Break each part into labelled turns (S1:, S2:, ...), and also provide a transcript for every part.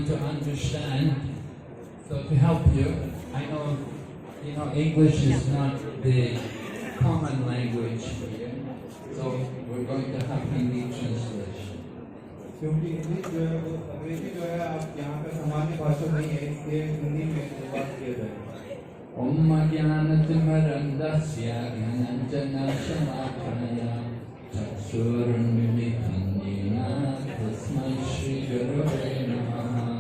S1: trying to understand. So to help you, I know, English is not the common language here. So we're going to have Hindi translation.
S2: क्योंकि English जो है वो अंग्रेजी जो है आप यहाँ पे सामान्य भाषा नहीं है, इसलिए हिंदी में बात किया जाएगा।
S1: Om Jnanatimmarandasya Jnananjanashalakaya Chakshurunmilitam Yena Tasmai Shri Gurave Namaha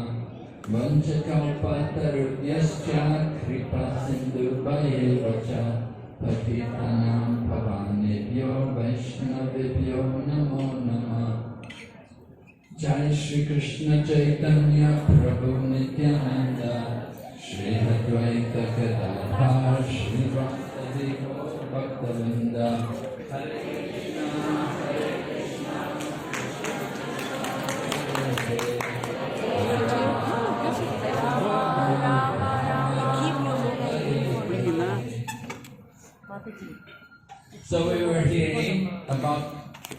S1: Vanchakalpatarubhyascha Kripa Sindhubhayeva Patitanam Pavanebhyo Vaishnavibhyo Namo Namah Jai Shri Krishna Chaitanya Prabhu Nityananda Shri Advaita Gadadhar Shri Bhakti Bhaktavinda Hare Krishna Hare Krishna So we were hearing about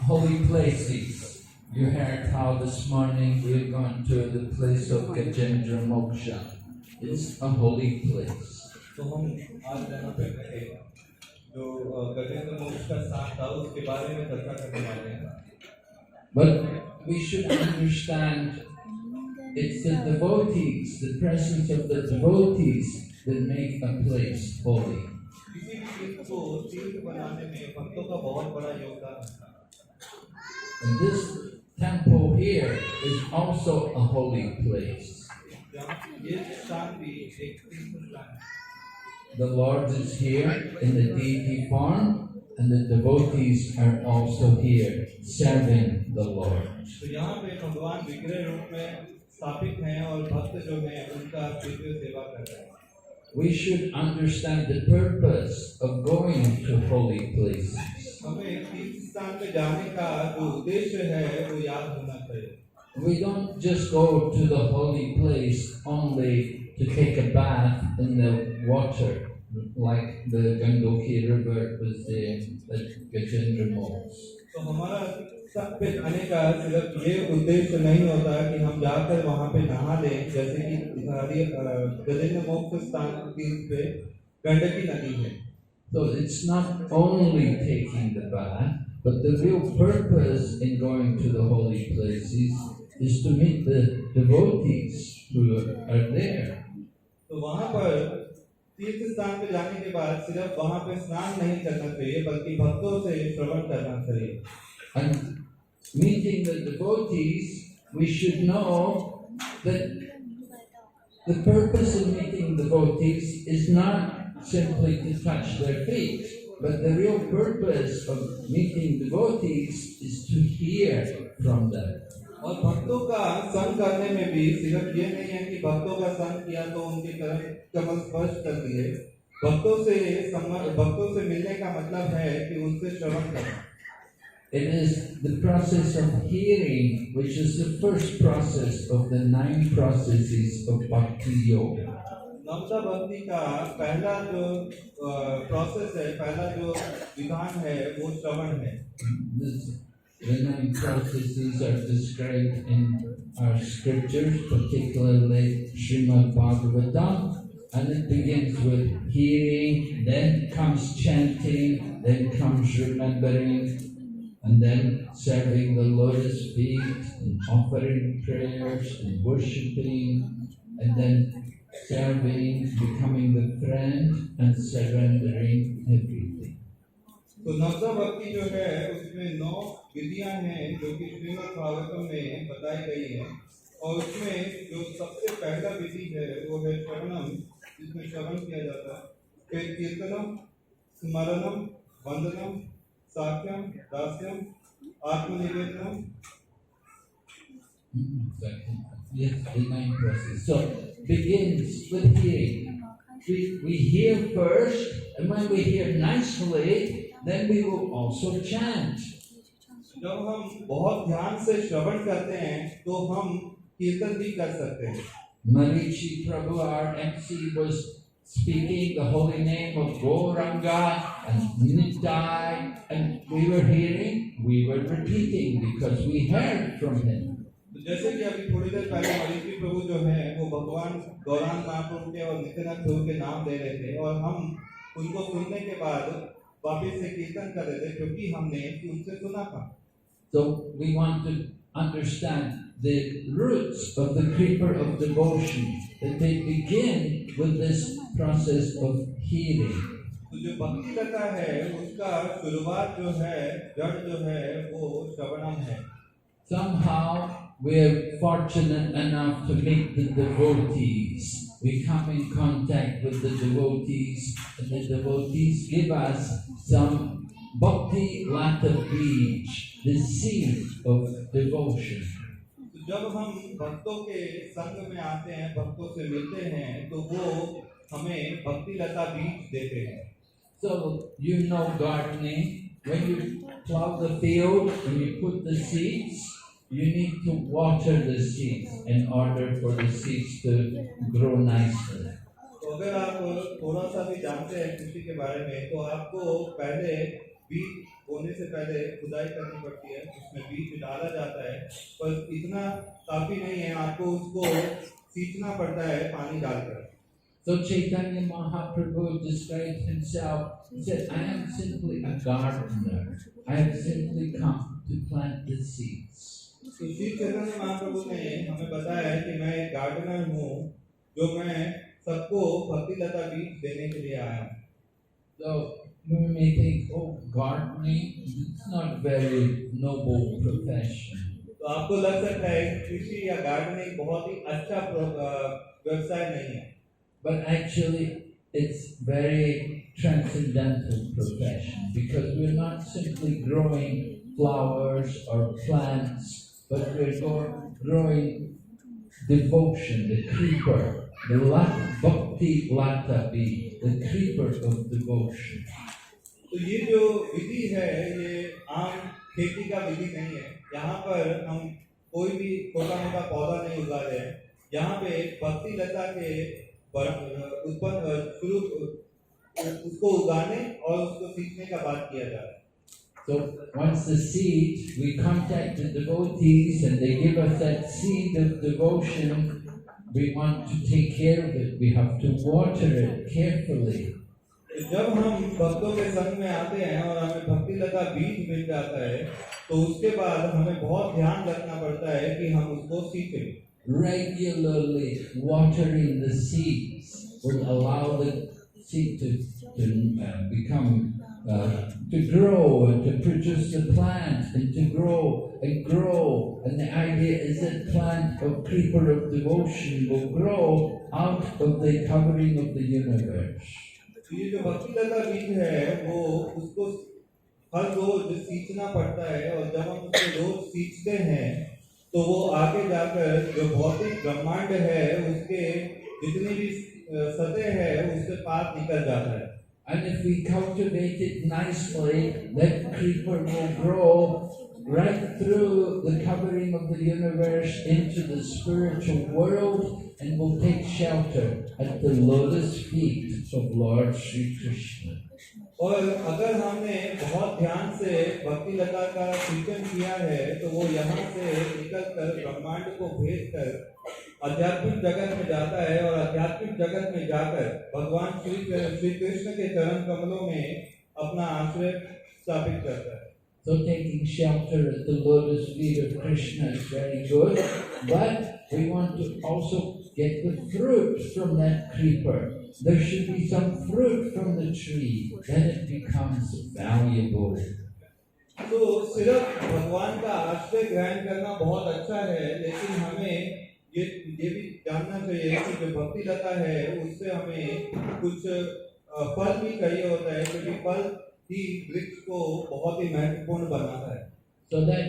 S1: holy places. You heard how this morning we've gone to the place of Gajendra Moksha. It's a holy place.
S2: तो हम आज यहाँ पे थे जो गजेंद्र मोक्ष का स्थान था उसके बारे में चर्चा करने वाले हैं।
S1: But we should understand it's the devotees, the presence of the devotees that make a place holy.
S2: किसी भी चीज को तीर्थ बनाने में भक्तों का बहुत बड़ा योगदान है।
S1: And this temple here is also a holy place.
S2: ये स्थान भी एक तीर्थ स्थान है।
S1: The Lord is here in the deity form, and the devotees are also here serving the Lord.
S2: तो यहाँ पे भगवान विग्रह रूप में स्थापित हैं और भक्त जो हैं उनका दिव्य सेवा कर रहे हैं।
S1: We should understand the purpose of going to holy places.
S2: हमें तीर्थ स्थान पे जाने का जो उद्देश्य है वो याद होना चाहिए।
S1: We don't just go to the holy place only to take a bath in the water, like the Gangoki River was there at Gajendra Moksha.
S2: तो हमारा सब पे जाने का सिर्फ ये उद्देश्य नहीं होता कि हम जाकर वहाँ पे नहा लें, जैसे कि गजेंद्र मोक्ष स्थान तीर्थ पे गंडकी नदी है।
S1: So it's not only taking the bath, but the real purpose in going to the holy places is to meet the devotees who are there.
S2: तो वहाँ पर तीर्थ स्थान पे जाने के बाद सिर्फ वहाँ पे स्नान नहीं करना चाहिए, बल्कि भक्तों से श्रवण करना चाहिए।
S1: And meeting the devotees, we should know that the purpose of meeting devotees is not simply to touch their feet, but the real purpose of meeting devotees is to hear from them.
S2: और भक्तों का संग करने में भी सिर्फ ये नहीं है कि भक्तों का संग किया तो उनके कमल स्पर्श कर दिए। भक्तों से मिलने का मतलब है कि उनसे श्रवण करना।
S1: It is the process of hearing, which is the first process of the 9 processes of Bhakti Yoga.
S2: नवता भक्ति का पहला जो प्रोसेस है, पहला जो विधान है, वो श्रवण है।
S1: The 9 processes are described in our scriptures, particularly Srimad Bhagavatam, and it begins with hearing, then comes chanting, then comes remembering, and then serving the lotus feet, and offering prayers, and worshipping, and then serving, becoming the friend, and surrendering everything.
S2: तो नवता भक्ति जो है उसमें 9 विधियां हैं जो कि श्रीमद् भागवतम में बताई गई हैं, और उसमें जो सबसे पहला विधि है वो है श्रवणम, जिसमें श्रवण किया जाता है, फिर कीर्तनम, स्मरणम, वंदनम, साख्यम, दास्यम, आत्मनिवेदनम।
S1: Yes, the 9 processes. So begins with hearing. We hear first, and when we hear nicely, then we will also chant.
S2: जब हम बहुत ध्यान से श्रवण करते हैं तो हम कीर्तन भी कर सकते हैं।
S1: Marichi Prabhu, our MC, was speaking the holy name of Gauranga and Nitai, and we were hearing, we were repeating because we heard from him.
S2: जैसे कि अभी थोड़ी देर पहले हमारी प्रभु जो है वो भगवान गौरांग महाप्रभु के और नित्यानंद प्रभु के नाम ले रहे थे, और हम उनको सुनने के बाद वापस से कीर्तन कर रहे थे क्योंकि हमने उनसे सुना था।
S1: So we want to understand the roots of the creeper of devotion, that they begin with this process of hearing.
S2: तो जो भक्ति लता है उसका शुरुआत जो है, जड़ जो है वो श्रवणम है।
S1: Somehow we are fortunate enough to meet the devotees. We come in contact with the devotees, and the devotees give us some bhakti lata beej, the seed of devotion.
S2: तो जब हम भक्तों के संग में आते हैं, भक्तों से मिलते हैं, तो वो हमें भक्ति लता बीज देते हैं।
S1: So you know gardening. When you plow the field, when you put the seeds, you need to water the seeds in order for the seeds to grow nicely.
S2: तो अगर आप थोड़ा सा भी जानते हैं कृषि के बारे में, तो आपको पहले बीज बोने से पहले खुदाई करनी पड़ती है, उसमें बीज डाला जाता है, पर इतना काफी नहीं है, आपको उसको सींचना पड़ता है पानी डालकर।
S1: So Chaitanya Mahaprabhu described himself. He said, "I am simply a gardener. I have simply come to plant the seeds."
S2: तो श्री चैतन्य महाप्रभु ने हमें बताया है कि मैं एक गार्डनर हूँ, जो मैं सबको भक्ति लता बीज देने के लिए आया हूँ।
S1: So you may think, "Oh, gardening, it's not very noble profession."
S2: तो आपको लग सकता है कृषि या गार्डनिंग बहुत ही अच्छा व्यवसाय नहीं है,
S1: but actually it's very transcendental profession, because we're not simply growing flowers or plants, but we're growing devotion, the creeper, the bhakti lata bee, the creeper of devotion.
S2: तो ये जो विधि है ये आम खेती का विधि नहीं है। यहाँ पर हम कोई भी छोटा मोटा पौधा नहीं उगा रहे हैं, यहाँ पे भक्ति लता के उत्पन्न शुरू उसको उगाने और उसको सींचने का बात किया जा रहा है।
S1: So once the seed, we contact the devotees and they give us that seed of devotion. We want to take care of it. We have to water it carefully.
S2: जब हम भक्तों के संग में आते हैं और हमें भक्ति लता बीज मिल जाता है, तो उसके बाद हमें बहुत ध्यान रखना पड़ता है कि हम उसको सींचें।
S1: Regularly watering the seeds will allow the seed to become to grow and to produce the plant and to grow and grow. And the idea is that plant of creeper of devotion will grow out of the covering of the universe.
S2: ये जो भक्ति लता बीज है वो उसको हर रोज सींचना पड़ता है, और जब हम उसको रोज सींचते हैं तो वो आगे जाकर जो भौतिक ब्रह्मांड है उसके जितनी भी सतह है उससे पार निकल जाता है।
S1: And if we cultivate it nicely, that creeper will grow right through the covering of the universe into the spiritual world and will take shelter at the lotus feet of Lord Sri Krishna.
S2: और अगर हमने बहुत ध्यान से भक्ति लता का सिंचन किया है तो वो यहाँ से निकलकर ब्रह्मांड को भेजकर आध्यात्मिक जगत में जाता है, और आध्यात्मिक जगत में जाकर भगवान श्री कृष्ण के चरण कमलों में अपना आश्रय स्थापित करता है।
S1: So taking shelter at the lotus feet of Krishna is very good, but we want to also get the fruit from that creeper. There should be some fruit from the tree, then it becomes valuable.
S2: तो सिर्फ भगवान का आश्रय ग्रहण करना बहुत अच्छा है, लेकिन हमें ये भी जानना चाहिए कि जो भक्ति लता है उससे हमें कुछ फल भी चाहिए होता है, क्योंकि फल ही वृक्ष को बहुत ही महत्वपूर्ण बनाता है।
S1: So that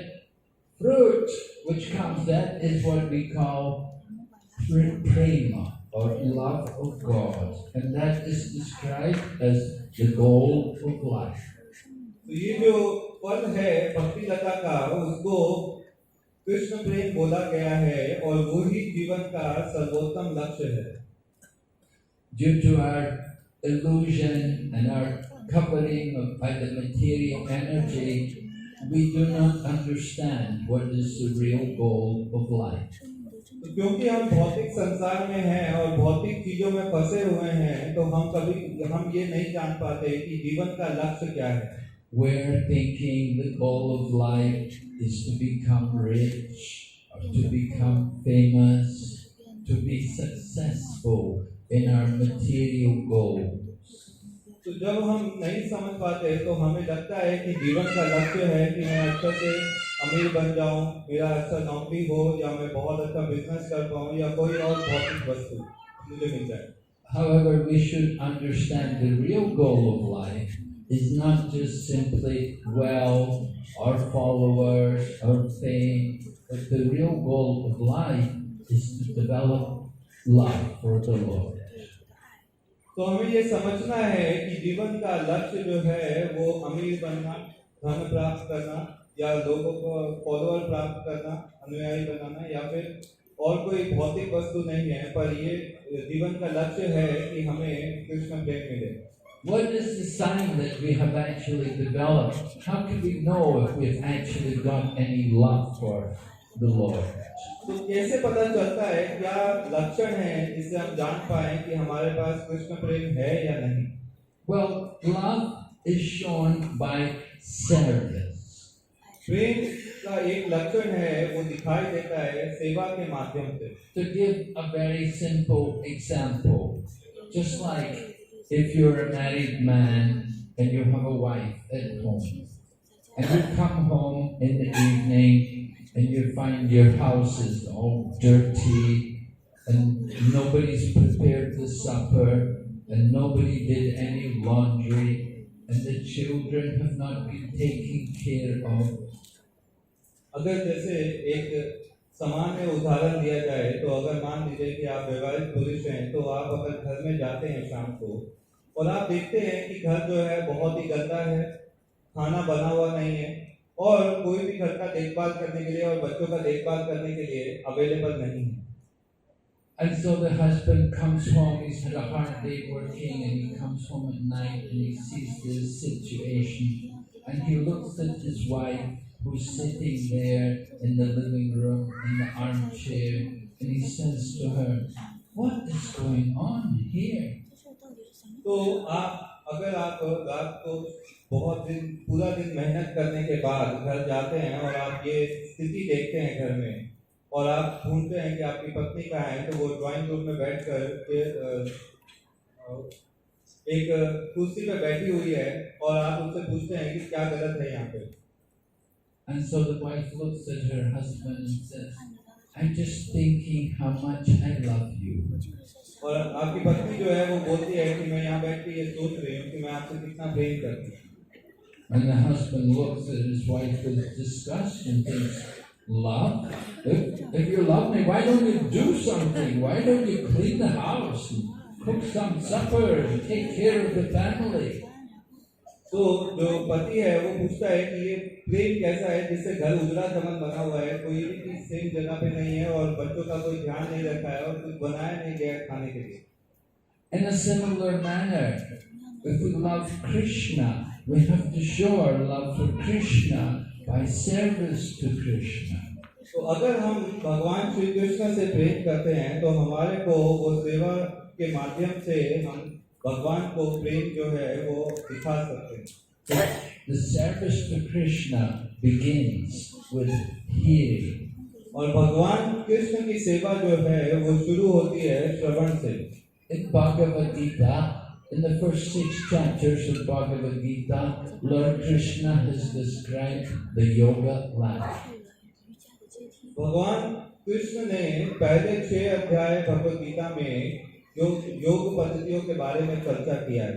S1: fruit which comes, that is what we call prema, or love of God, and that is described as the goal of life.
S2: तो ये जो फल है भक्ति लता का उसको कृष्ण प्रेम बोला गया है, और वो ही जीवन का सर्वोत्तम लक्ष्य है।
S1: Due to our illusion and our covering by the material energy, we do not understand what is the real goal of life.
S2: तो क्योंकि हम भौतिक संसार में हैं और भौतिक चीजों में फंसे हुए हैं, तो हम ये नहीं जान पाते कि जीवन का लक्ष्य क्या है।
S1: We're thinking the goal of life is to become rich, or to become famous, to be successful in our material goals.
S2: तो जब हम नहीं समझ पाते तो हमें लगता है कि जीवन का लक्ष्य है कि मैं अच्छे से अमीर बन जाऊं, मेरा अच्छा नौकरी हो, या मैं बहुत अच्छा बिजनेस कर पाऊं, या कोई और भौतिक वस्तु मुझे मिल जाए।
S1: However, we should understand the real goal of life is not just simply wealth or followers or fame, but the real goal of life is to develop love for the Lord.
S2: तो हमें ये समझना है कि जीवन का लक्ष्य जो है वो अमीर बनना, धन प्राप्त करना, या लोगों को फॉलोअर प्राप्त करना, अनुयायी बनाना, या फिर और कोई भौतिक वस्तु नहीं है, पर ये जीवन का लक्ष्य है कि हमें कृष्ण प्रेम मिले।
S1: What is the sign that we have actually developed? How can we know if we've actually got any love for the Lord?
S2: तो कैसे पता चलता है, क्या लक्षण है जिससे हम जान पाए कि हमारे पास कृष्ण प्रेम है या नहीं?
S1: Well, love is shown by service.
S2: प्रेम का एक लक्षण है, वो दिखाई देता है सेवा के माध्यम से।
S1: To give a very simple example, just like if you're a married man and you have a wife at home, and you come home in the evening and you find your house is all dirty and nobody's prepared the supper and nobody did any laundry and the children have not been taken care of.
S2: अगर जैसे एक सामान्य उदाहरण दिया जाए, तो अगर मान लीजिए कि आप विवाहित पुरुष हैं, तो आप अगर घर में जाते हैं शाम को और आप देखते हैं कि घर जो है बहुत ही गंदा है, खाना बना हुआ नहीं है, और कोई भी घर का देखभाल करने के लिए और बच्चों का देखभाल करने के लिए अवेलेबल नहीं है।
S1: And so the husband comes home, he's had a hard day working, and he comes home at night and he sees this situation and he looks at his wife who's sitting there in the living room in the armchair and he says to her, "What is going on here?"
S2: तो अगर आप रात को बहुत दिन पूरा दिन मेहनत करने के बाद घर जाते हैं और आप ये स्थिति देखते हैं घर में, और आप ढूंढते हैं कि आपकी पत्नी कहाँ है, तो वो ड्राइंग रूम में बैठकर एक कुर्सी पे बैठी हुई है और आप उनसे पूछते हैं कि क्या गलत है यहाँ पे।
S1: And so the wife looks at her husband and says, "I'm just thinking how much I love you."
S2: और आपकी पत्नी जो है वो बोलती है कि मैं यहाँ बैठ के ये सोच रही हूँ कि मैं आपसे कितना प्रेम करती हूँ।
S1: And the husband looks at his wife with disgust and thinks, "Love? If you love me, why don't you do something? Why don't you clean the house and cook some supper and take care of the family?"
S2: तो जो पति है वो पूछता है कि ये प्रेम कैसा है जिससे घर उजड़ा चमन बना हुआ है, कोई भी चीज सेम जगह पे नहीं है और बच्चों का कोई ध्यान नहीं रखा है और कुछ बनाया नहीं गया खाने के लिए।
S1: In a similar manner, if we love Krishna, we have to show our love for Krishna by service to Krishna.
S2: तो अगर हम भगवान श्री कृष्ण से प्रेम करते हैं तो हमारे को वो सेवा के माध्यम से हम भगवान को प्रेम जो है वो दिखा सकते हैं।
S1: The service to Krishna begins with hearing.
S2: और भगवान कृष्ण की सेवा जो है वो शुरू होती है श्रवण से।
S1: In Bhagavad Gita, in the first 6 chapters of Bhagavad Gita, Lord Krishna has described the yoga life.
S2: भगवान कृष्ण ने पहले 6 अध्याय भगवद गीता में योग पद्धतियों के बारे में चर्चा किया है।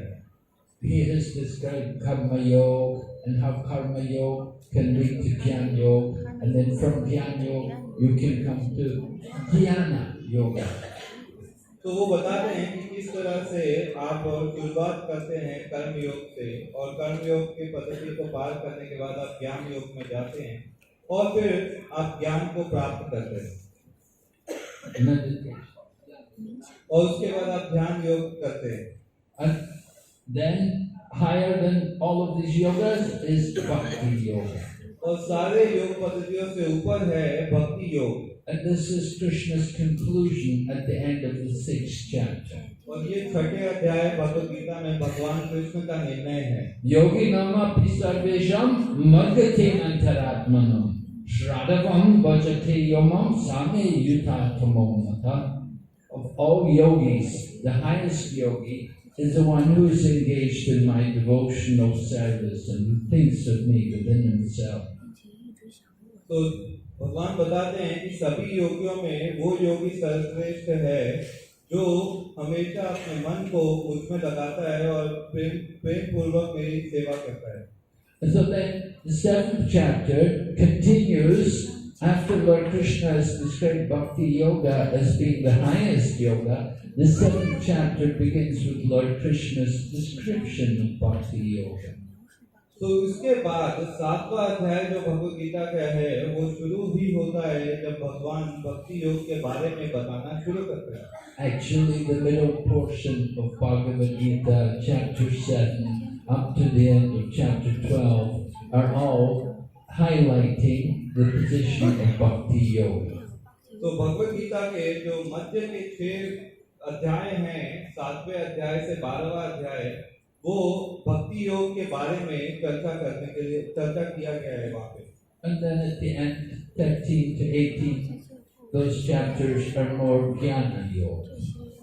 S1: He has described karma yoga and how karma yoga can lead to jnana yoga, and then from jnana yoga you can come to dhyana yoga.
S2: तो वो बताते हैं कि किस तरह से आप शुरुआत करते हैं कर्म योग से, और कर्म योग की पद्धति को पार करने के बाद आप ज्ञान योग में जाते हैं और फिर आप ज्ञान को प्राप्त करते हैं और उसके बाद आप ध्यान योग करते हैं।
S1: And then higher than all of these yogas is bhakti yoga.
S2: और सारे योग पद्धतियों से ऊपर है भक्ति योग।
S1: And this is Krishna's conclusion at the end of the 6th chapter.
S2: और ये छठे अध्याय भगवद गीता में भगवान कृष्ण का निर्णय है।
S1: Yogi nama pisarvesham madgate antaratmanam Shradhavam bhajate yomam same yutattamam natha. Of all yogis, the highest yogi is the one who is engaged in my devotional service and who thinks of me within himself.
S2: तो भगवान बताते हैं कि सभी योगियों में वो योगी सर्वश्रेष्ठ है जो हमेशा अपने मन को उसमें लगाता है और प्रेम पूर्वक मेरी सेवा करता है।
S1: And so then the 7th chapter continues after Lord Krishna has described Bhakti Yoga as being the highest yoga. The 7th chapter begins with Lord Krishna's description of Bhakti Yoga.
S2: तो इसके बाद 7वां अध्याय जो भगवद गीता का है वो शुरू ही होता है जब भगवान भक्ति योग के बारे में बताना शुरू करते हैं।
S1: Actually, the middle portion of Bhagavad Gita, chapter 7, up to the end of chapter 12, are all highlighting the position of Bhakti Yoga.
S2: तो भगवद गीता के जो मध्य के 6 अध्याय हैं, 7वें अध्याय से 12वां अध्याय, वो भक्ति योग के बारे में चर्चा करने के लिए चर्चा किया गया है वहाँ पे।
S1: And then at the end, 13 to 18, those chapters are more Jnana Yoga.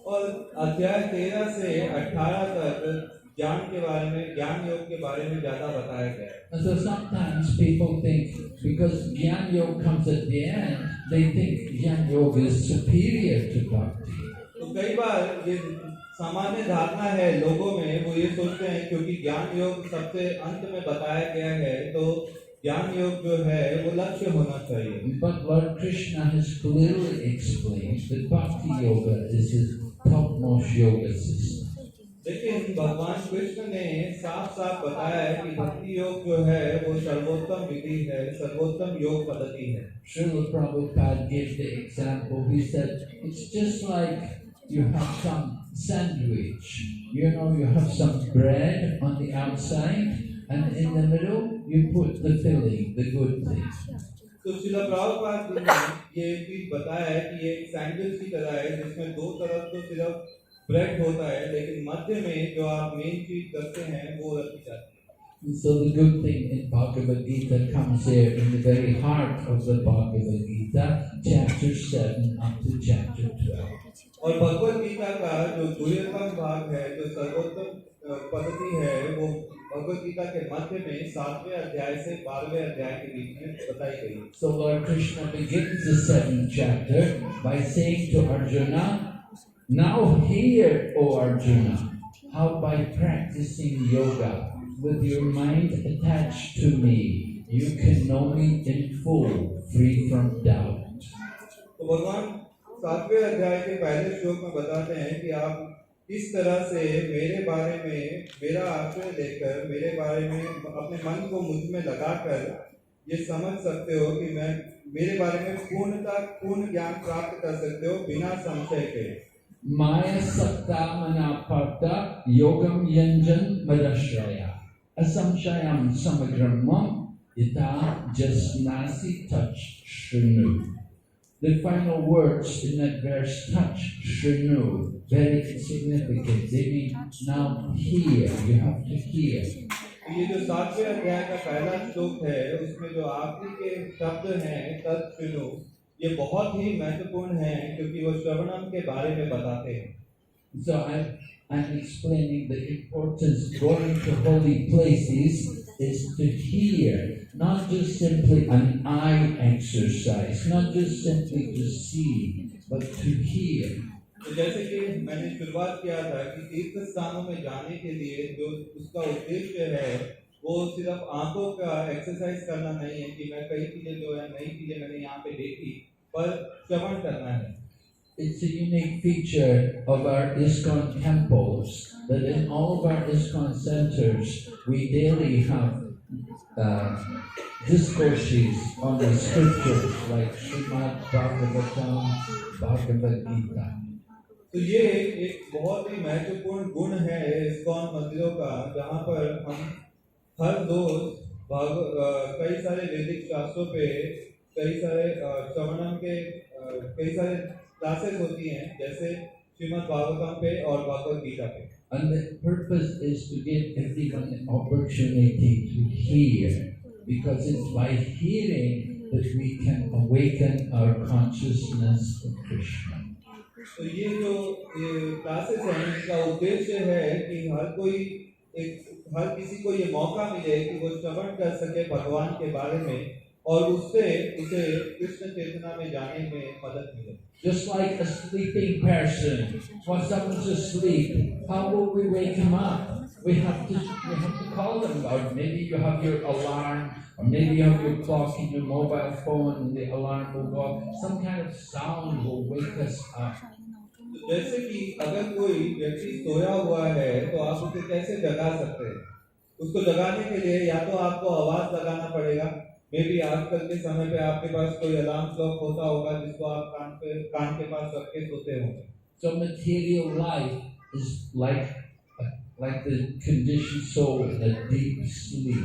S2: और अध्याय 13 से 18 तक ज्ञान के बारे में, ज्ञान योग के बारे में ज्यादा बताया गया है।
S1: And so sometimes people think because Jnana Yoga comes at the end, they think Jnana Yoga is superior to Bhakti.
S2: तो कई बार ये सामान्य धारणा है लोगों में, वो ये सोचते हैं क्योंकि ज्ञान योग सबसे अंत में बताया गया है तो ज्ञान योग जो है वो लक्ष्य होना चाहिए।
S1: But Lord Krishna has clearly explained that Bhakti Yoga is his topmost yoga system.
S2: लेकिन भगवान कृष्ण ने साफ साफ बताया है कि भक्ति योग जो है वो सर्वोत्तम विधि है, सर्वोत्तम योग पद्धति है।
S1: Srila Prabhupada gave the example. He said, it's just like you have some sandwich. You know, you have some bread on the outside, and in the middle you put the filling, the good thing.
S2: तो श्रील प्रभुपाद जी ने ये चीज बताया है कि ये एक sandwich की तरह है जिसमें दो तरफ तो सिर्फ ब्रेड होता है लेकिन मध्य में जो आप मेन चीज करते हैं वो रखी जाती है।
S1: So the good thing in Bhagavad Gita comes here in the very heart of the Bhagavad Gita, chapter 7 up to chapter 12.
S2: और भगवद गीता का जो दुर्लभ भाग है, जो सर्वोत्तम पद्धति है, वो भगवद गीता के मध्य में 7वें अध्याय से 12वें अध्याय के बीच में बताई गई।
S1: So Lord Krishna begins the 7th chapter by saying to Arjuna, now hear, O Arjuna, how by practicing yoga with your mind attached to me, you can know me in full, free from doubt.
S2: तो भगवान 7वें अध्याय के पहले श्लोक में बताते हैं कि आप इस तरह से मेरे बारे में, मेरा आश्रय लेकर मेरे बारे में अपने मन को मुझ में लगाकर ये समझ सकते हो कि मैं मेरे बारे में पूर्ण ज्ञान प्राप्त कर सकते हो बिना संशय के।
S1: Maya Sakta Manaparta Yogam Yanjan Madashraya Asamshayam Samagramam Yata Jasnasi Touch Shrinu. The final words in that verse, touch Shrinu, very significant. They mean now hear, you have to hear.
S2: ये जो 7वें अध्याय का पहला श्लोक है उसमें जो आखिरी के शब्द हैं तत् सुनो, ये बहुत ही महत्वपूर्ण है क्योंकि वो श्रवणम के बारे में बताते हैं।
S1: So I'm explaining the importance of going to holy places is to hear, not just simply an eye exercise, not just simply to see, but to hear.
S2: तो जैसे कि मैंने शुरुआत किया था कि तीर्थ स्थानों में जाने के लिए जो उसका उद्देश्य है वो सिर्फ आंखों का एक्सरसाइज करना नहीं है कि मैं कई चीजें जो है नई चीजें मैंने यहाँ पे देखी, पर श्रवण करना है।
S1: It's a unique feature of our ISKCON temples that in all of our ISKCON centers we daily have discourses on the scriptures like Srimad Bhagavatam, Bhagavad Gita.
S2: तो ये एक बहुत ही महत्वपूर्ण गुण है ISKCON मंदिरों का, जहाँ पर हम हर रोज कई सारे वैदिक शास्त्रों पे कई सारे श्रवणम के कई सारे क्लासेस होती हैं, जैसे श्रीमद् भागवतम पे और भगवद गीता पे।
S1: And the purpose is to give everyone an opportunity to hear, because it's by hearing that we can awaken our consciousness of Krishna.
S2: तो ये जो क्लासेस हैं, इनका उद्देश्य है कि हर किसी को ये मौका मिले कि वो श्रवण कर सके भगवान के बारे में, और उससे उसे कृष्ण चेतना में जाने में मदद मिले।
S1: Just like a sleeping person, when someone's asleep, how will we wake him up? We have to call them out. Maybe you have your alarm, or maybe you have your clock in your mobile phone, and the alarm will go off. Some kind of sound will wake us up.
S2: जैसे कि अगर कोई व्यक्ति सोया हुआ है तो आप उसे कैसे जगा सकते हैं? उसको जगाने के लिए या तो आपको आवाज लगाना पड़ेगा, मे बी आजकल के समय पे आपके पास कोई अलार्म क्लॉक होता होगा जिसको आप कान के पास रख के सोते होंगे।
S1: So material life is like the conditioned soul in a deep sleep.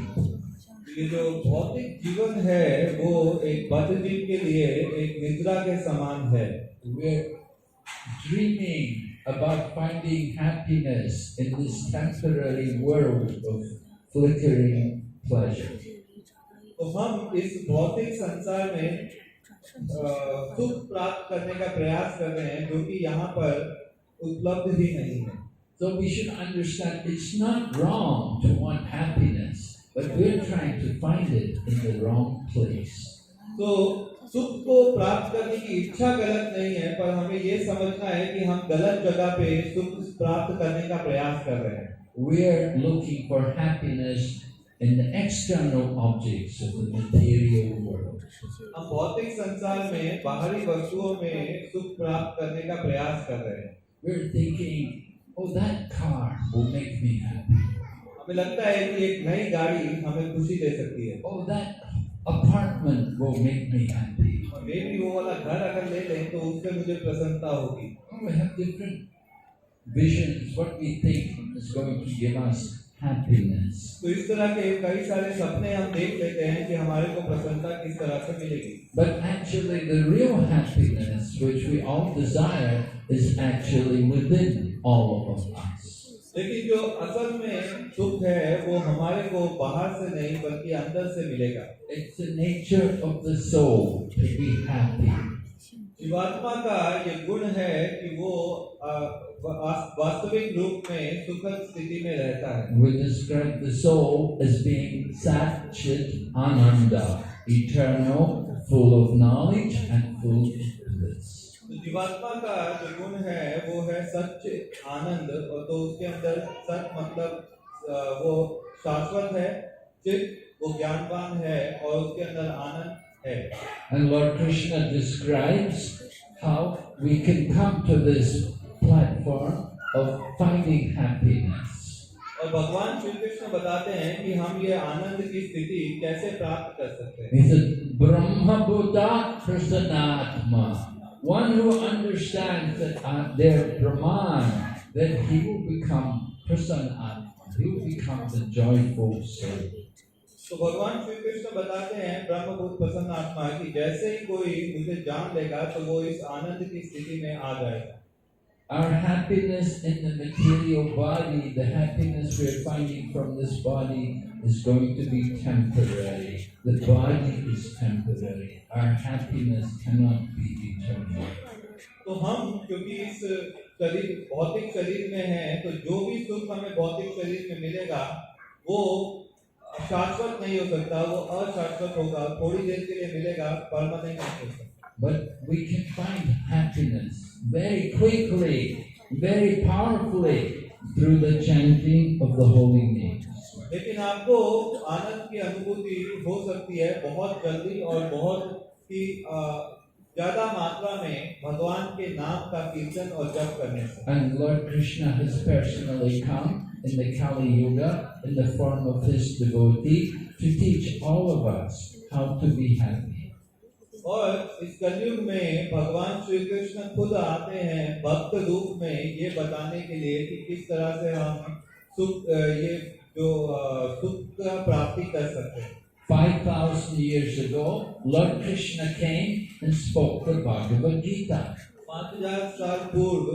S2: ये जो भौतिक जीवन है वो एक बद्ध जीव के लिए एक निद्रा के समान है।
S1: We're dreaming about finding happiness in this temporary world of flickering pleasure.
S2: तो हम इस भौतिक संसार में सुख प्राप्त करने का प्रयास कर रहे हैं, जो कि यहाँ पर उपलब्ध ही नहीं है।
S1: So we should understand it's not wrong to want happiness, but we're trying to find it in the wrong place.
S2: तो सुख को प्राप्त करने की इच्छा गलत नहीं है, पर हमें ये समझना है कि हम गलत जगह पे सुख प्राप्त करने का प्रयास कर रहे हैं।
S1: We're looking for happiness in the external objects of the material world.
S2: हम भौतिक संसार में बाहरी वस्तुओं में सुख प्राप्त करने का प्रयास कर रहे हैं।
S1: We're thinking, oh, that car will make me happy.
S2: हमें लगता है कि एक नई गाड़ी हमें खुशी दे सकती है।
S1: Oh, that apartment will make me happy.
S2: और मे भी वो वाला घर अगर ले लें तो उससे मुझे प्रसन्नता होगी।
S1: We have different visions, what we think is going to give us happiness.
S2: तो इस तरह के कई सारे सपने हम देख लेते हैं कि हमारे को प्रसन्नता किस तरह से मिलेगी।
S1: But actually the real happiness which we all desire is actually within all of us.
S2: लेकिन जो असल में सुख है वो हमारे को बाहर से नहीं बल्कि अंदर से मिलेगा।
S1: It's the nature of the soul to be happy.
S2: जीवात्मा का ये गुण है कि वो वास्तविक रूप में सुखद स्थिति में रहता है।
S1: We describe the soul as being Sat Chit Ananda, eternal, full of knowledge and full of bliss.
S2: तो जीवात्मा का जो गुण है वो है सच्चे आनंद, और तो उसके अंदर सच मतलब वो शाश्वत है, चित वो ज्ञानवान है, और उसके अंदर आनंद है।
S1: And Lord Krishna describes how we can come to this platform of finding happiness.
S2: और भगवान श्री कृष्ण बताते हैं कि हम ये आनंद की स्थिति कैसे प्राप्त कर सकते हैं।
S1: He said, Brahma Buddha Prasanatma. One who understands that their Brahman, then he will become Prasanatma. He will become the joyful soul.
S2: तो भगवान श्री कृष्ण बताते हैं ब्रह्म भूत प्रसन्न आत्मा की जैसे ही कोई मुझे जान लेगा तो वो इस आनंद की स्थिति में आ जाएगा।
S1: Our happiness in the material body, the happiness we're finding from this body is going to be temporary. The body is temporary. Our happiness cannot be eternal.
S2: तो हम क्योंकि इस शरीर भौतिक शरीर में हैं, तो जो भी सुख हमें भौतिक शरीर में मिलेगा वो शाश्वत नहीं हो सकता, वो अशाश्वत होगा, थोड़ी देर के लिए मिलेगा, परमानेंट नहीं हो सकता।
S1: But we can find happiness very quickly, very powerfully through the chanting of the holy names.
S2: लेकिन आपको आनंद की अनुभूति हो सकती है बहुत जल्दी और बहुत ही ज्यादा मात्रा में भगवान के नाम का कीर्तन और जप करने से।
S1: And Lord Krishna has personally come in the Kali Yuga in the form of his devotee to teach all of us how to be happy.
S2: और इस कलयुग में भगवान श्री कृष्ण खुद आते हैं भक्त रूप में ये बताने के लिए कि किस तरह से हम सुख ये जो सुख का प्राप्ति कर सकते हैं।
S1: 5,000 years ago, Lord Krishna came and spoke the Bhagavad Gita.
S2: 5000 साल पूर्व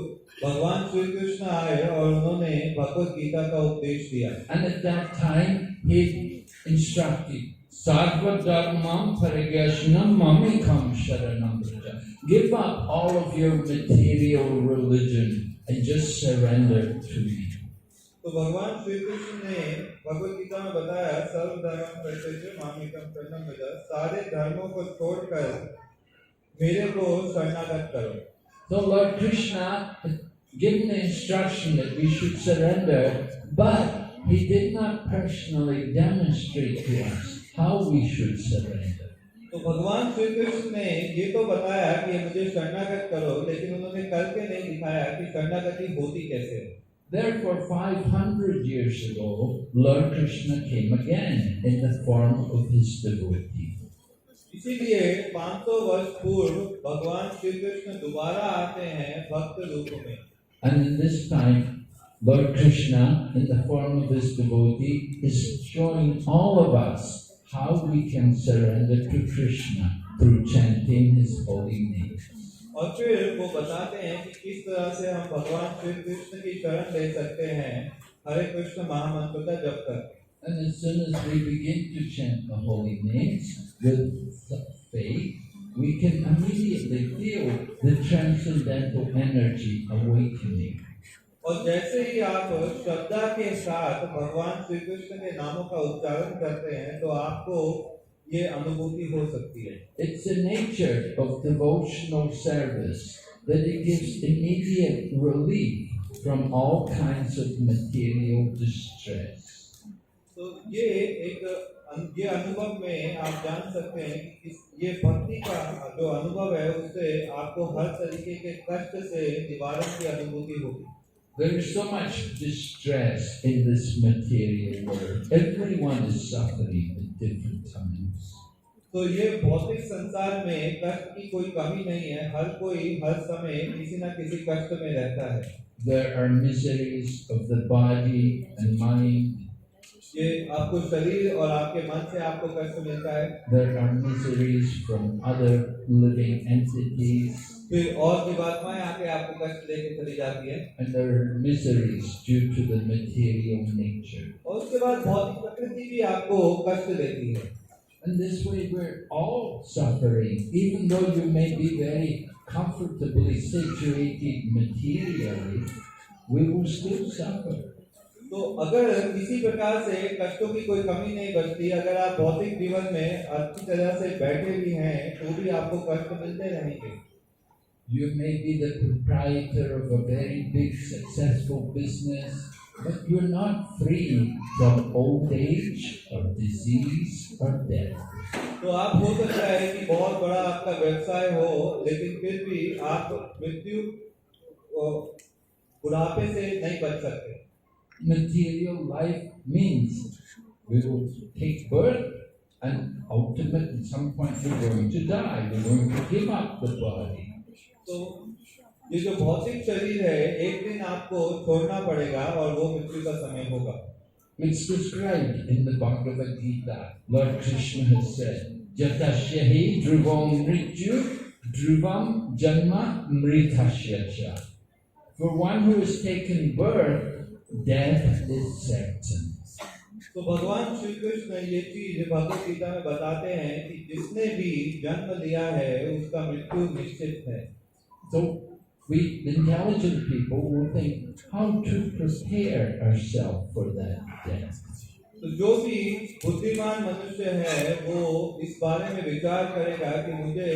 S2: भगवान श्री कृष्ण आए और उन्होंने भगवत गीता का उपदेश दिया।
S1: And at that time, he instructed, Sarva Dharmam Parigashnam Mamikam Sharanam Vraja. Give up all of your material religion and just surrender to me.
S2: तो भगवान श्री कृष्ण ने भगवत गीता में बताया, सर्व धर्म परित्यज्य मामेकम शरणं व्रज, सारे धर्मों को छोड़कर मेरे को शरणागत करो।
S1: So Lord Krishna had given the instruction that we should surrender, but he did not personally demonstrate to us how we should surrender.
S2: तो भगवान श्री कृष्ण ने ये तो बताया कि मुझे शरणागत करो, लेकिन उन्होंने करके नहीं दिखाया कि शरणागति होती कैसे है।
S1: Therefore, 500 years ago, Lord Krishna came again in the form of his devotee.
S2: इसीलिए 500 वर्ष पूर्व भगवान श्री कृष्ण दोबारा आते हैं भक्त रूप में।
S1: And in this time, Lord Krishna, in the form of his devotee, is showing all of us how we can surrender to Krishna through chanting his holy name.
S2: और फिर वो बताते हैं कि किस तरह से हम भगवान श्री कृष्ण की शरण ले सकते हैं हरे कृष्ण महामंत्र का जप करके।
S1: And as soon as we begin to chant the holy names with faith, we can immediately feel the transcendental energy awakening.
S2: और जैसे ही आप श्रद्धा के साथ भगवान श्री कृष्ण के नामों का उच्चारण करते हैं तो आपको ये अनुभूति हो सकती है।
S1: It's the nature of devotional service that it gives immediate relief from all kinds of material distress.
S2: तो ये अनुभव में आप जान सकते हैं कि ये भक्ति का जो अनुभव है उससे आपको हर तरीके के कष्ट से निवारण की अनुभूति होगी।
S1: There is so much distress in this material world. Everyone is suffering at different times.
S2: तो ये भौतिक संसार में कष्ट की कोई कमी नहीं है, हर कोई हर समय किसी न किसी कष्ट में रहता है।
S1: There are miseries of the body and mind.
S2: ये आपको शरीर और आपके मन से आपको कष्ट मिलता है।
S1: There are miseries from other living entities.
S2: फिर और जीवात्माएं आके आपको कष्ट लेके चली जाती है।
S1: And there are miseries due to the material nature.
S2: और उसके बाद भौतिक प्रकृति भी आपको कष्ट देती है।
S1: And this way we're all suffering, even though you may be very comfortably situated materially, we will still suffer.
S2: तो अगर किसी प्रकार से कष्टों की कोई कमी नहीं बचती, अगर आप भौतिक जीवन में अच्छी तरह से बैठे भी हैं तो भी आपको कष्ट मिलते रहेंगे।
S1: You may be the proprietor of a very big successful business, but you're not free from old age or disease or death.
S2: तो आप हो सकता है कि बहुत बड़ा आपका व्यवसाय हो, लेकिन फिर भी आप मृत्यु बुढ़ापे से नहीं बच सकते।
S1: Material life means we will take birth and ultimately at some point we're going to die. We're going to give up the body.
S2: तो ये जो भौतिक शरीर है एक दिन आपको छोड़ना पड़ेगा और वो मृत्यु का समय होगा।
S1: It's described in the Bhagavad Gita. Lord Krishna has said, Jatasya hi dhruvam mrityu dhruvam janma mritasya cha. For one who has taken birth, death is certain.
S2: तो भगवान श्री कृष्ण ये चीज भगवत गीता में बताते हैं कि जिसने भी जन्म लिया है उसका मृत्यु निश्चित है।
S1: So we intelligent people will think how to prepare ourselves for that death.
S2: तो जो भी बुद्धिमान मनुष्य है वो इस बारे में विचार करेगा कि मुझे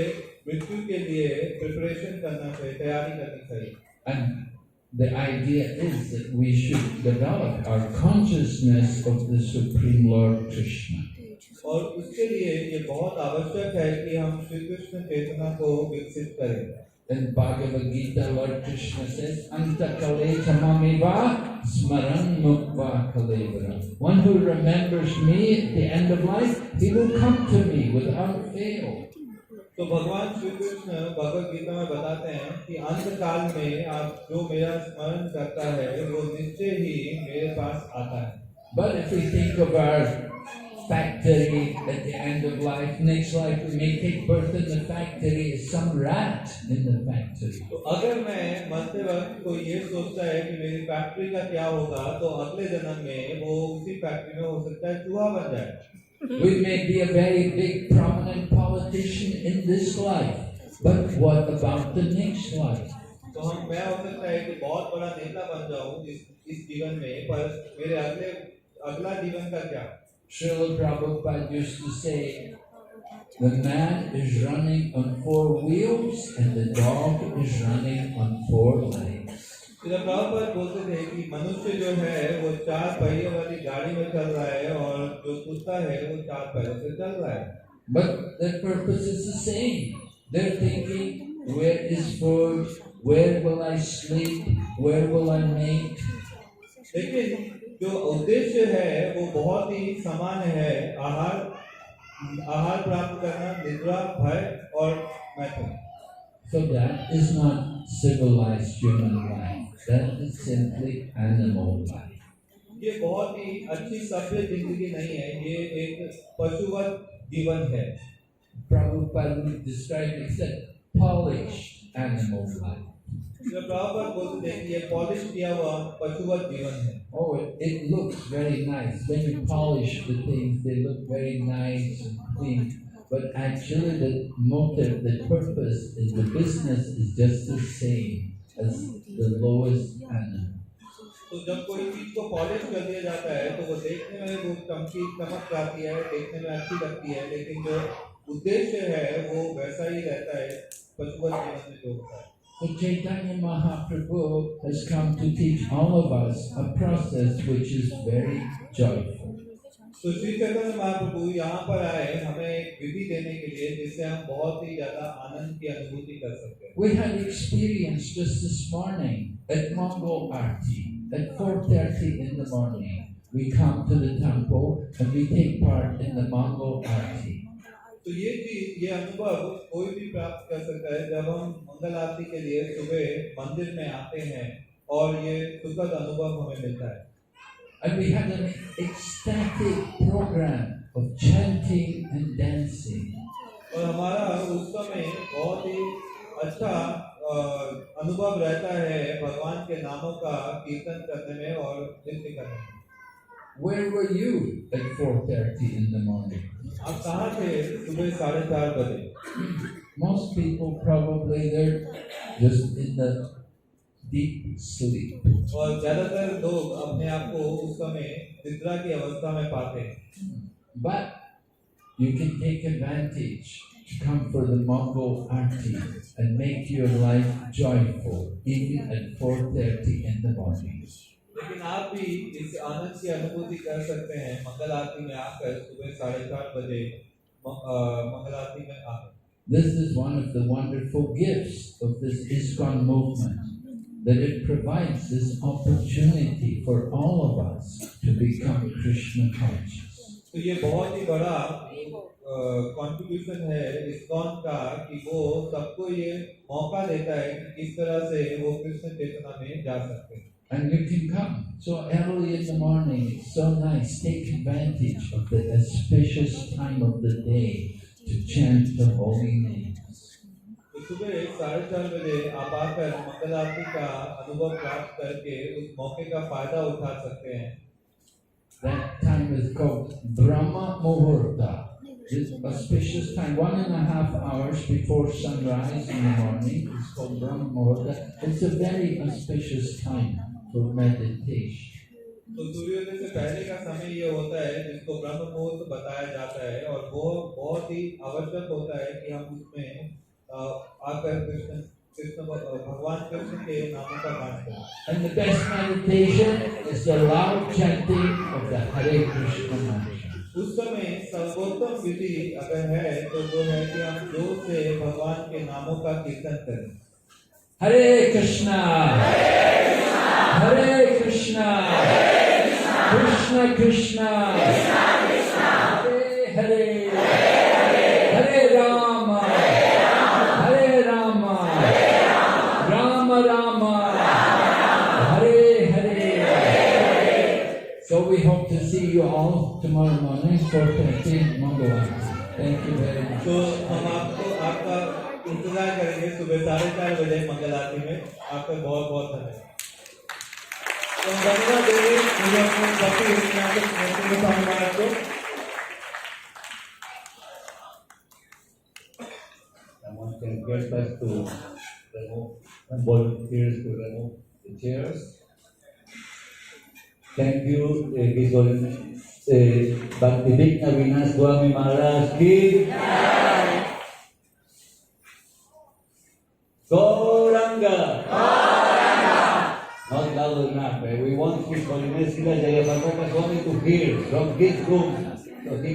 S2: मृत्यु के लिए प्रिपरेशन करना चाहिए, तैयारी करनी चाहिए।
S1: And the idea is that we should develop our consciousness of the Supreme Lord Krishna.
S2: और उसके लिए ये बहुत आवश्यक है कि हम श्री कृष्ण चेतना को विकसित करें।
S1: In Bhagavad Gita, Lord Krishna says, Antakale tamamiva smaran mukva kalevara. One who remembers me at the end of life, he will come to me without fail.
S2: तो भगवान श्री कृष्ण भगवत गीता में बताते हैं कि अंत काल में आप जो मेरा स्मरण करता है वो निश्चय ही मेरे पास आता है।
S1: But if we think of our factory at the end of life, next life we may take birth in the factory as some rat in the factory.
S2: तो अगर मैं मरते वक्त कोई ये सोचता है कि मेरी फैक्ट्री का क्या होगा, तो अगले जन्म में वो उसी फैक्ट्री में हो सकता है चूहा बन जाए.
S1: We may be a very big prominent politician in this life, but what about the next life?
S2: तो मैं हो सकता है कि बहुत बड़ा नेता बन जाऊं इस जीवन में, पर मेरे अगला जीवन का क्या?
S1: Srila Prabhupada used to say, the man is running on 4 wheels and the dog is running on 4 legs.
S2: Srila Prabhupada बोलते थे कि मनुष्य जो है वो 4 पहिए वाली गाड़ी में चल रहा है और जो कुत्ता है वो 4 पैरों से चल रहा है.
S1: But their purpose is the same. They're thinking, where is food? Where will I sleep? Where will I mate?
S2: लेकिन जो उद्देश्य है वो बहुत ही समान है. आहार प्राप्त करना, निद्रा, भय और मैथुन.
S1: So that is not civilized human life. That is simply animal life.
S2: ये बहुत ही अच्छी सभ्य जिंदगी नहीं है, ये एक पशुवत जीवन है.
S1: Prabhupada would describe it as polished animal life.
S2: Prabhupada बोलते थे कि ये पॉलिश किया हुआ पशुवत जीवन है.
S1: Oh, it looks very nice. When you polish the things, they look very nice and clean. But actually the motive, the purpose is the business is just the same as the lowest animal.
S2: तो जब कोई चीज को polish कर दिया जाता है तो वो देखने में वो चमक आती है, देखने में अच्छी लगती है, लेकिन जो उद्देश्य है वो वैसा ही रहता है पशुवत जीवन में जो होता है.
S1: So Chaitanya Mahaprabhu has come to teach all of us a process which is very joyful.
S2: तो श्री चैतन्य महाप्रभु यहाँ पर आए हमें एक विधि देने के लिए जिससे हम बहुत ही ज्यादा आनंद की अनुभूति कर सकते हैं.
S1: We had experience just this morning at Mongol Aarti at 4:30 in the morning. We come to the temple and we take part in the Mongol Aarti.
S2: तो ये अनुभव कोई भी प्राप्त कर सकता है जब हम मंगल आरती के लिए सुबह मंदिर में आते हैं और ये सुखद अनुभव हमें मिलता है.
S1: And we had an ecstatic program of chanting and dancing.
S2: और हमारा उस समय बहुत ही अच्छा अनुभव रहता है भगवान के नामों का कीर्तन करने में और नृत्य करने में.
S1: Where were you at 4:30 in the morning?
S2: आप कहाँ थे सुबह 4:30 बजे?
S1: Most people probably they're just in the deep sleep.
S2: और ज्यादातर लोग अपने आप को उस समय निद्रा की अवस्था में पाते हैं.
S1: But you can take advantage to come for the Mongol Aarti and make your life joyful even at 4:30 in the morning.
S2: लेकिन आप भी इस आनंद की अनुभूति कर सकते हैं मंगल आरती में आकर सुबह 4:30 बजे मंगल आरती में आकर.
S1: This is one of the wonderful gifts of this ISKCON movement, that it provides this opportunity for all of us to become Krishna conscious.
S2: तो ये बहुत ही बड़ा कंट्रीब्यूशन है ISKCON का कि वो सबको ये मौका देता है कि किस तरह से वो कृष्ण चेतना में जा सकते हैं.
S1: And you can come so early in the morning. It's so nice. Take advantage of the auspicious time of the day to chant the holy names.
S2: तो सुबह 4:30 बजे आप आकर मंगल आरती का अनुभव प्राप्त करके उस मौके का फायदा उठा सकते हैं.
S1: That time is called Brahma Muhurta. It's auspicious time, 1.5 hours before sunrise in the morning. It's called Brahma Muhurta. It's a very auspicious time for meditation.
S2: तो सूर्योदय से पहले का समय ये होता है जिसको ब्रह्म मुहूर्त बताया जाता है और वो बहुत ही आवश्यक होता है कि हम उसमें आकर भगवान कृष्ण के नामों का गान करें.
S1: And the best meditation is the loud chanting of the Hare Krishna mantra.
S2: उस समय सर्वोत्तम विधि अगर है तो वो है कि हम जोर से भगवान के नामों का कीर्तन करें.
S1: Hare Krishna, Hare Krishna, Krishna Krishna, Hare Hare, Hare Rama, Hare Rama, Rama Rama, Hare Hare. So we hope to you all tomorrow morning, 4:30, Mangalarti. Thank you very much.
S2: तो हम आपको आपका इंतजार करेंगे सुबह 4:30 बजे मंगल आरती में। आपका बहुत बहुत धन्यवाद। तो धन्यवाद देंगे मुझे अपने साथी स्वामी महाराज को।
S3: Someone can get us to remove volunteers to remove the chairs. Thank you, His Holiness Bhakti Avinash Swami Maharaj ki Gauranga. Not loud enough. We want His Holiness Srila Jayapataka Swami to hear from his room. So he